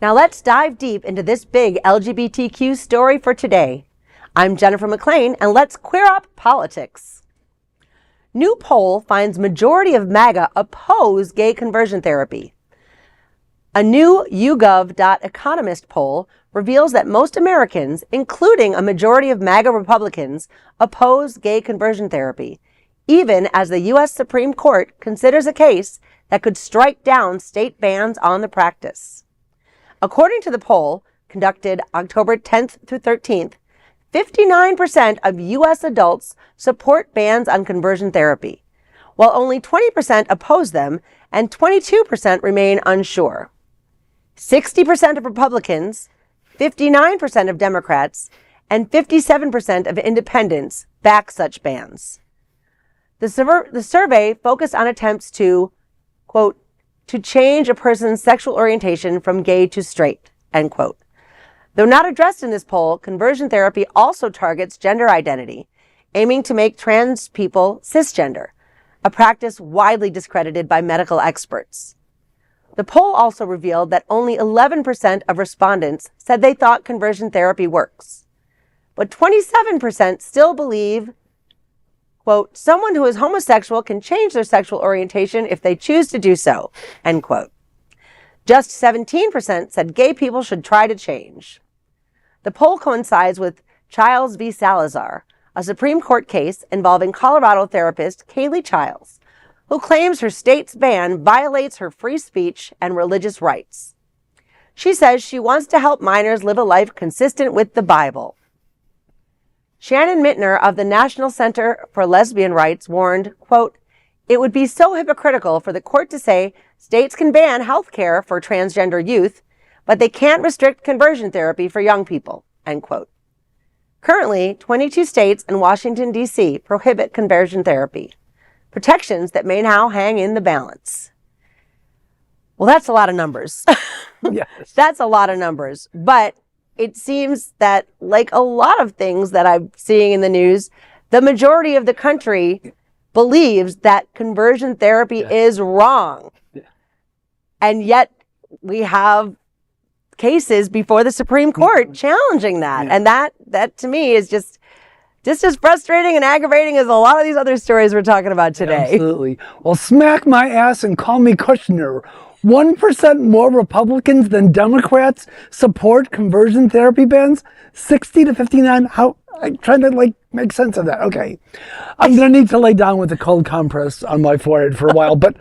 Now let's dive deep into this big LGBTQ story for today. I'm Jennifer McLean, and let's queer up politics. New poll finds majority of MAGA oppose gay conversion therapy. A new YouGov Economist poll reveals that most Americans, including a majority of MAGA Republicans, oppose gay conversion therapy, even as the U.S. Supreme Court considers a case that could strike down state bans on the practice. According to the poll, conducted October 10th through 13th, 59% of U.S. adults support bans on conversion therapy, while only 20% oppose them and 22% remain unsure. 60% of Republicans, 59% of Democrats, and 57% of independents back such bans. The survey focused on attempts to, quote, to change a person's sexual orientation from gay to straight, end quote. Though not addressed in this poll, conversion therapy also targets gender identity, aiming to make trans people cisgender, a practice widely discredited by medical experts. The poll also revealed that only 11% of respondents said they thought conversion therapy works, but 27% still believe, quote, someone who is homosexual can change their sexual orientation if they choose to do so, end quote. Just 17% said gay people should try to change. The poll coincides with Chiles v. Salazar, a Supreme Court case involving Colorado therapist Kaley Chiles, who claims her state's ban violates her free speech and religious rights. She says she wants to help minors live a life consistent with the Bible. Shannon Minter of the National Center for Lesbian Rights warned, quote, it would be so hypocritical for the court to say states can ban health care for transgender youth, but they can't restrict conversion therapy for young people, end quote. Currently, 22 states and Washington, D.C. prohibit conversion therapy, protections that may now hang in the balance. Well, that's a lot of numbers. Yes. That's a lot of numbers. But it seems that, like a lot of things that I'm seeing in the news, the majority of the country believes that conversion therapy is wrong. Yeah. And yet we have cases before the Supreme Court challenging that. Yeah. And that to me is just as frustrating and aggravating as a lot of these other stories we're talking about today. Absolutely. Well, smack my ass and call me Kushner. 1% more Republicans than Democrats support conversion therapy bans. 60 to 59. How? I'm trying to make sense of that. Okay. I'm going to need to lay down with a cold compress on my forehead for a while. But